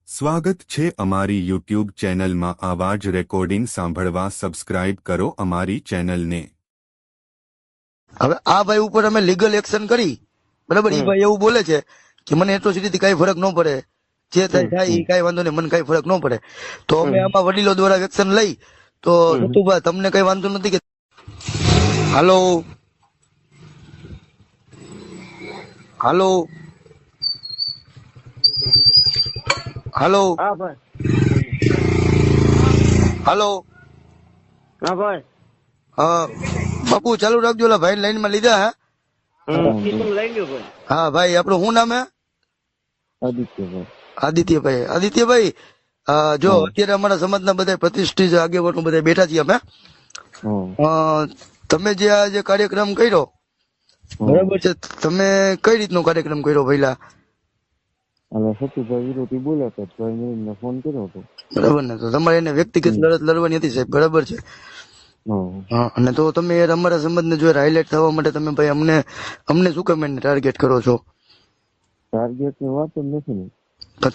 સ્વાગત છે અમારી યુટ્યુબ ચેનલમાં આવા જ રેકોર્ડિંગ સાંભળવા સબસ્ક્રાઇબ કરો અમારી ચેનલને। હવે આ ભાઈ ઉપર અમે લીગલ એક્શન કરી, બરાબર। એ ભાઈ એવું બોલે છે કે મને એટ્રોસિટી કઈ ફરક ન પડે, જે થાય એ કઈ વાંધો નહીં, મને કઈ ફરક ન પડે। તો અમે આમાં વડીલો દ્વારા એક્શન લઈ તો સતુભાઈ તમને કઈ વાંધો નથી કે? હાલો હાલો હાલો હા ભાઈ, હાલો હા ભાઈ, બાપુ ચાલુ રાખજો, ઓલા ભાઈ લાઈન માં લીધા હે? કિશન લઈ લ્યો ભાઈ। હા ભાઈ, આપણું શું નામ હે? આદિત્યભાઈ। આદિત્યભાઈ। આદિત્યભાઈ, જો અત્યારે અમારા સમાજના બધા પ્રતિષ્ઠિત આગેવાનો બધા બેઠા છીએ અમે। તમે જે આ જે કાર્યક્રમ કર્યો, બરાબર છે, તમે કઈ રીતનો કાર્યક્રમ કર્યો પહેલા? સતીભાઈ વિરોધી બોલ્યા હતા, ભાઈ મેં એમને ફોન કર્યો હતો, બરાબર ને? તો તમારે એને વ્યક્તિગત લડત લડવાની હતી સાહેબ, બરાબર છે? હા, અને તો તમે યાર અમારા સમાજને જો હાઇલાઇટ થવા માટે તમે ભાઈ અમને શું કામ એને ટાર્ગેટ કરો છો? ટાર્ગેટ ની વાત જ નથી ને।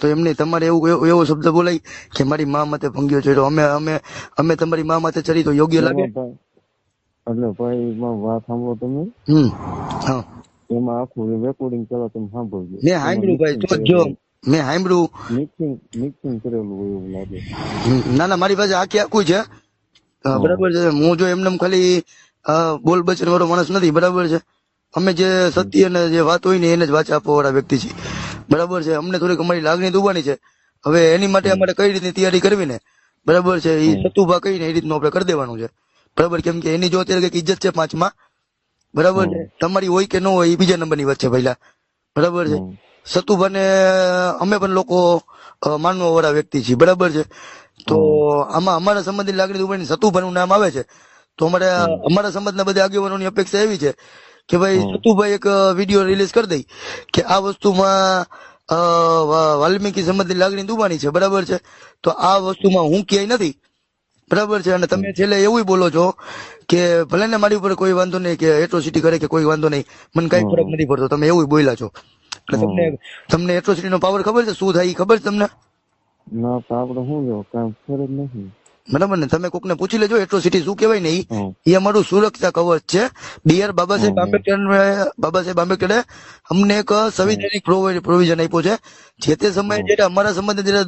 તો એમને તમારે એવો શબ્દ બોલાય કે મારી મા માથે ભંગ્યો ચડ્યો, અમે તમારી મા માથે ચડી તો યોગ્ય લાગે? એટલે ભાઈ વાત સાંભળો તમે, હા, એમાં આખું રેકોર્ડિંગ ચાલો તમે સાંભળજો। મેં સાંભળ્યું ભાઈ, તો જો મેં સાંભળ્યું, મિક્સિંગ કરેલું હોય એવું લાગે। ના ના, મારી પાસે આખું છે, બરાબર છે। હું જો એમને ખાલી બોલ બચન વાળો માણસ નથી, બરાબર છે? અમે જે સત્ય અને જે વાત હોય ને એને જ વાંચા આપવા વાળા વ્યક્તિ છીએ, બરાબર છે? અમને થોડીક અમારી લાગણી દુબાની છે, હવે એની માટે અમારે કઈ રીતની તૈયારી કરવી ને, બરાબર છે? એ સતુભા કહીને એ રીતનું આપણે કરી દેવાનું છે, બરાબર? કેમ કે એની જો અત્યારે કઈક ઇજ્જત છે પાંચમાં, બરાબર છે? તમારી હોય કે ન હોય એ બીજા નંબરની વાત છે પહેલા, બરાબર છે? સતુભાને અમે પણ લોકો માનવા વાળા વ્યક્તિ છીએ, બરાબર છે? તો આમાં અમારા સંબંધી લાગણી દુબાની સતુભાનું નામ આવે છે, તો અમારા સમાજના બધા આગેવાનોની અપેક્ષા એવી છે કે ભાઈ સતુભાઈ એક વિડીયો રિલીઝ કરી દઈ કે આ વસ્તુમાં વાલ્મીકી સંબંધી લાગણી દુબાની છે, બરાબર છે? તો આ વસ્તુમાં હું ક્યાંય નથી, બરાબર છે? અને તમે છેલ્લે એવું બોલો છો કે ભલે ને મારી ઉપર કોઈ વાંધો નહીં, કે એટ્રોસિટી કરે કે કોઈ વાંધો નહીં, મને કઈ ફરક નથી પડતો, તમે એવું બોલ્યા છો। એટલે તમને એટ્રોસિટી નો પાવર ખબર છે શું થાય એ ખબર છે તમને? ના તો આપડે શું જો કામ ફરજ નથી, બરાબર ને? તમે કોકને પૂછી લેજો એટ્રોસિટી શું કહેવાય ને, એ અમારું સુરક્ષા કવચ છે। ડીઆર બાબા સાહેબ આંબેડકરે અમને એક સંવિધાનિક પ્રોવિઝન આપ્યો છે। જે તે સમયે જયારે અમારા સમાજને જયારે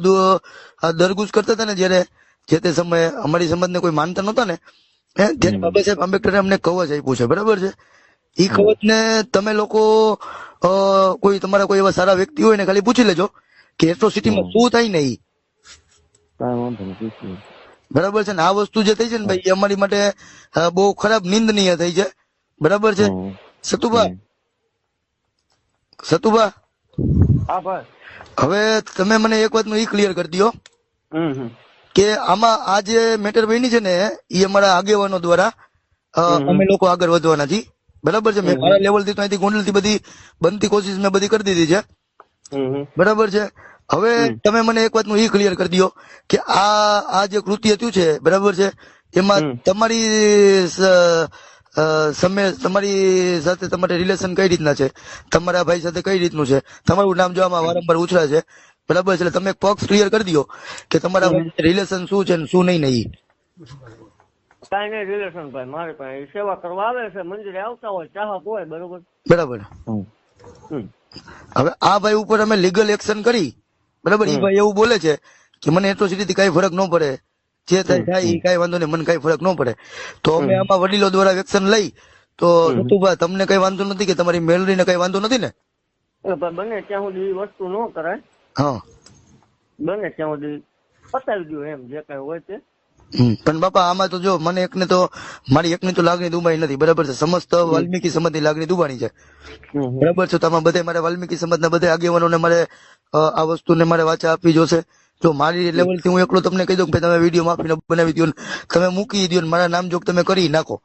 દરગુજ કરતા હતા ને, જયારે જે તે સમયે અમારી સમાજને કોઈ માનતા નહોતા ને, ત્યારે બાબા સાહેબ આંબેડકરે અમને કવચ આપ્યું છે, બરાબર છે? એ કવચ ને તમે લોકો કોઈ તમારા કોઈ એવા સારા વ્યક્તિ હોય ને ખાલી પૂછી લેજો કે એટ્રોસિટીમાં શું થાય ને, કાંઈ વાંધો નથી, બરાબર છે ને? આ વસ્તુ જે થઈ છે ને ભાઈ, એ અમારી માટે બહુ ખરાબ નિંદનીય થઈ છે, બરાબર છે? સતુભા, હા ભાઈ, હવે તમે મને એક વાત નું ઈ ક્લિયર કરી દો કે આમાં આ જે મેટર બની છે ને, એ અમારા આગેવાનો દ્વારા અમે લોકો આગળ વધવાના છીએ, બરાબર છે? મેં મારા લેવલ થી તો અહીંથી ગોંડલ થી બધી બનતી કોશિશ મેં બધી કરી દીધી છે, બરાબર છે? હવે તમે મને એક વાત નું ઈ ક્લિયર કરી દો કે આ જે કૃત્ય થયું છે, બરાબર છે, એમાં તમારી સાથે તમારે રિલેશન કઈ રીતના છે, તમારા ભાઈ સાથે કઈ રીતનું છે, તમારું નામ જો આમાં વારંવાર ઉછળા છે, બરાબર છે? એટલે તમે પક્ષ ક્લિયર કરી દો કે તમારા રિલેશન શું છે ને શું નહીં નહીં। કાંઈ નહીં રિલેશન ભાઈ, મારે પાસે સેવા કરવા આવે છે, મંદિરે આવતા હોય, ચાહક હોય, બરોબર, બરાબર। હવે આ ભાઈ ઉપર અમે લીગલ એક્શન કરી, બરાબર? એ ભાઈ એવું બોલે છે કે મને એટ્રોસિટી કઈ ફરક ન પડે, જે થાય એ કઈ વાંધો નહીં, મને કઈ ફરક ન પડે। તો અમે આમાં વડીલો દ્વારા એક્શન લઈ તો સતુભાઈ તમને કઈ વાંધો નથી કે તમારી મેલરીને કઈ વાંધો નથી ને? બને ત્યાં સુધી એ વસ્તુ ન કરાય, હા, બને ત્યાં સુધી પતાવી દો એમ, જે કઈ હોય તે। પણ બાપા આમાં તો જો મને એકને તો મારી એકની તો લાગણી દુબાઈ નથી, બરાબર છે? સમસ્ત વાલ્મીકી સમાજની લાગણી દુબાણી છે, બરાબર છે? તો આમાં બધે મારે વાલ્મીકી સમાજના બધા આગેવાનોને મારે આ વસ્તુને મારે વાચા આપવી જોશે। જો મારી લેવલ થી હું એકલો તમને કહી દઉં કે તમે વિડીયો માફીને બનાવી દો, તમે મૂકી દો, મારા નામ જોગ તમે કરી નાખો,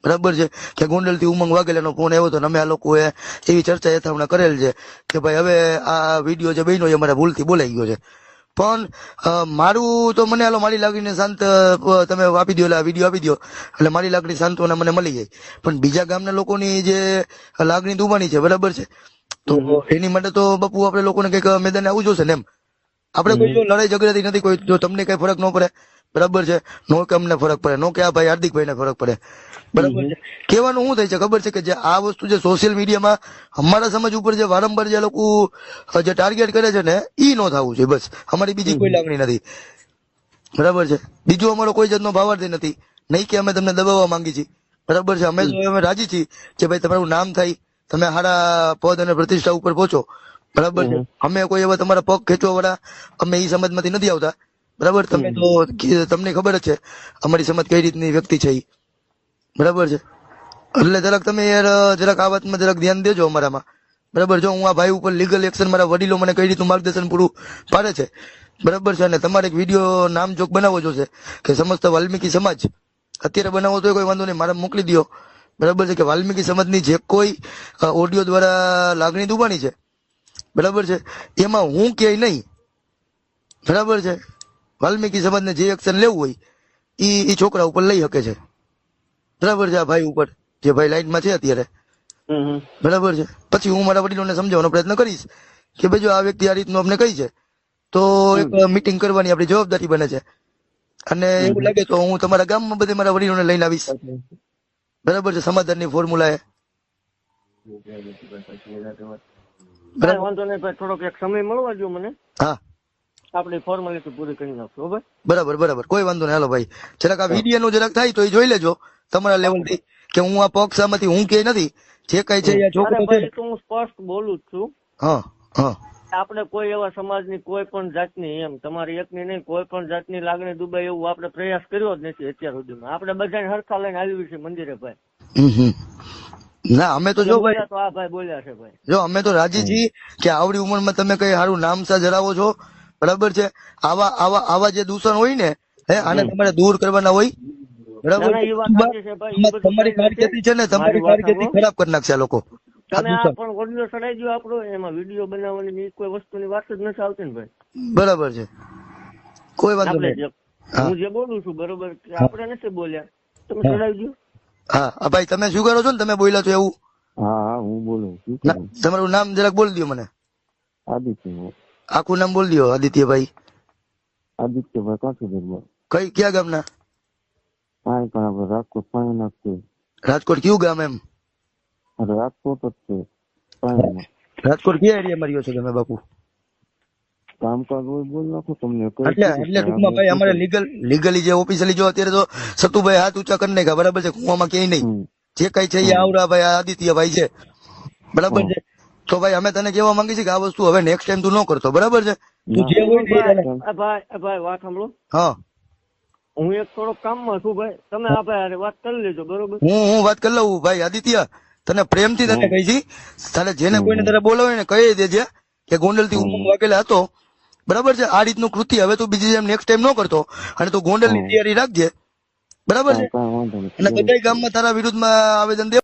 બરાબર છે? કે ગોંડલ થી ઉમંગ વાઘેલાનો ફોન આવ્યો હતો ને અમે આ લોકોએ એવી ચર્ચા યથાવણા કરેલ છે કે ભાઈ હવે આ વિડીયો જે બન્યો એ અમારા ભૂલથી બોલાઈ ગયો છે, પણ મારું તો મને હાલો મારી લાગણીને શાંત તમે આપી દો, એટલે વિડીયો આપી દો એટલે મારી લાગણી સાંત્વના મને મળી જાય, પણ બીજા ગામના લોકોની જે લાગણી દુબાની છે, બરાબર છે? તો એની માટે તો બાપુ આપણે લોકોને કઈક મેદાને આવવું જોશે ને એમ। આપણે કોઈ જો લડાઈ ઝઘડાથી નથી, કોઈ જો તમને કઈ ફરક ન પડે, બરાબર છે, નો કે અમને ફરક પડે, નો કે આ ભાઈ હાર્દિકભાઈ ને ફરક પડે, બરાબર છે. કહેવાનું શું થાય છે ખબર છે કે જે આ વસ્તુ જે સોશિયલ મીડિયામાં અમારા સમાજ ઉપર જે વારંવાર જે લોકો જે ટાર્ગેટ કરે છે ને ઈ નો થવું છે, બસ અમારી બીજી કોઈ લાગણી નથી, બરાબર છે. બીજું અમારો કોઈ જાતનો ભાવાર્થી નથી, નહીં કે અમે તમને દબાવવા માંગી છીએ, બરાબર છે. અમે રાજી છીએ કે ભાઈ તમારું નામ થાય, તમે સારા પદ અને પ્રતિષ્ઠા ઉપર પહોંચો, બરાબર છે. અમે કોઈ એવા તમારા પગ ખેંચવા વાળા અમે ઈ સમાજમાંથી નથી આવતા, બરાબર. તમે તો તમને ખબર જ છે અમારી સમાજ કઈ રીતની વ્યક્તિ છે ઈ, બરાબર છે. એટલે જરાક તમે યાર જરાક આ વાતમાં જરાક ધ્યાન દેજો અમારામાં, બરાબર. જો હું આ ભાઈ ઉપર લીગલ એક્શન, મારા વડીલો મને કઈ રીતનું માર્ગદર્શન પૂરું પાડે છે, બરાબર છે. અને તમારે એક વિડીયો નામજોગ બનાવવો જોશે કે સમસ્ત વાલ્મીકી સમાજ, અત્યારે બનાવો તો કોઈ વાંધો નહીં, મારા મોકલી દો, બરાબર છે. કે વાલ્મીકી સમાજની જે કોઈ ઓડિયો દ્વારા લાગણી દુબાણી છે, બરાબર છે, એમાં હું ક્યાંય નહીં, બરાબર છે. વાલ્મીકી સમાજને જે એક્શન લેવું હોય ઈ છોકરા ઉપર લઈ શકે છે, બરાબર છે. આ ભાઈ ઉપર જે ભાઈ લાઈનમાં છે અત્યારે, બરાબર છે. પછી હું મારા વડીલોને સમજાવવાનો પ્રયત્ન કરીશ કે ભાઈ જો આ વ્યક્તિ આ રીતનું આપણે કહી છે તો એક મીટિંગ કરવાની આપણી જવાબદારી બને છે, અને એવું લાગે તો હું તમારા ગામમાં બધે મારા વડીલોને લઈને આવીશ, બરાબર છે. સમાધાનની ફોર્મ્યુલા એ વાંધો નહીં ભાઈ, થોડોક એક સમય મળવા દો મને, હા આપણી ફોર્માલિટી પૂરી કરી નાખશું. બરાબર બરાબર બરાબર, કોઈ વાંધો નહીં. હાલો ભાઈ, જરાક આ વિડીયો નું જરાક થાય તો એ જોઈ લેજો તમારા લેવલ થી કે હું આ પક્ષામાંથી હું કે નથી, જે કઈ છે એ છોકરો છે. હું સ્પષ્ટ બોલું જ છું. હા હા, આપણે કોઈ એવા સમાજની કોઈ પણ જાતની, એમ તમારી એકની નહીં, કોઈ પણ જાતની લાગણી દુબાય એવું આપણે પ્રયાસ કર્યો જ નથી અત્યાર સુધીમાં. આપણે બધાને હરખા લઈને આવી છે મંદિરે ભાઈ. ના અમે તો જો ભાઈ, તો આ ભાઈ બોલ્યા છે ભાઈ, જો અમે તો રાજી છીએ કે આવડી ઉંમરમાં તમે કઈ સારું નામ સા ધરાવો છો, બરાબર છે. આવા જે દૂષણ હોય ને આને તમારે દૂર કરવાના હોય, બરાબર. તમારી કારકિર્દી છે ને, તમારી કારકિર્દી ખરાબ કરી નાખશે આ લોકો. તમે આ પણ ઓડિયો ચડાઈ દો આપણો, એમાં વિડીયો બનાવવાની કોઈ વસ્તુની વાત જ નથી આવતી ને ભાઈ, બરાબર છે. કોઈ વાંધો નહીં. હું જે બોલું છું બરોબર, આપણે નથી બોલ્યા, તમે ચડાવી દો. હા ભાઈ, તમે શું કરો છો ને, તમે બોલ્યા છો એવું? હા હું બોલું છું. તમારું નામ જરાક બોલી દો મને. આદિત્ય. આખું નામ બોલી દો. આદિત્યભાઈ. આદિત્યભાઈ કાઠીગઢ. કઈ ક્યાં ગામના? હા પણ આપણે રાજકોટ પાણી નાખશે. રાજકોટ કયું ગામ? એમ રાજકોટ જ છે પાણીમાં. રાજકોટ કયા એરિયામાં રહ્યો છો તમે બાપુ? કામકાજ હોય બોલ નાખો તમને. એટલે ટૂંકમાં ભાઈ અમારે લીગલી જે ઓફિશિયલી જો અત્યારે તો સતુભાઈ હાથ ઊંચા કરી નાખ્યા, બરાબર છે. કુવામાં ક્યાંય નહીં, જે કઈ છે એ આવડા ભાઈ આદિત્યભાઈ છે, બરાબર છે. તો ભાઈ અમે તને કહેવા માંગી છીએ કે આ વસ્તુ હવે નેક્સ્ટ ટાઈમ તું ન કરતો, બરાબર છે. તું જે હોય ને ભાઈ વાત સાંભળો. હા, હું એક થોડોક કામમાં છું ભાઈ, તમે આ ભાઈ વાત કરી લેજો, બરોબર. હું વાત કરી લઉં ભાઈ. આદિત્ય, તને પ્રેમથી તને કહી છી, તારે જેને કોઈને તારે બોલાવે ને કહી દેજે કે ગોંડલ થી ઉમંગ વાગેલા હતો, બરાબર છે. આ રીતનું કૃત્ય હવે તું બીજી જેમ નેક્સ્ટ ટાઈમ ન કરતો, અને તું ગોંડલ ની તૈયારી રાખજે, બરાબર છે. અને બધા ગામમાં તારા વિરુદ્ધમાં આવેદન દે.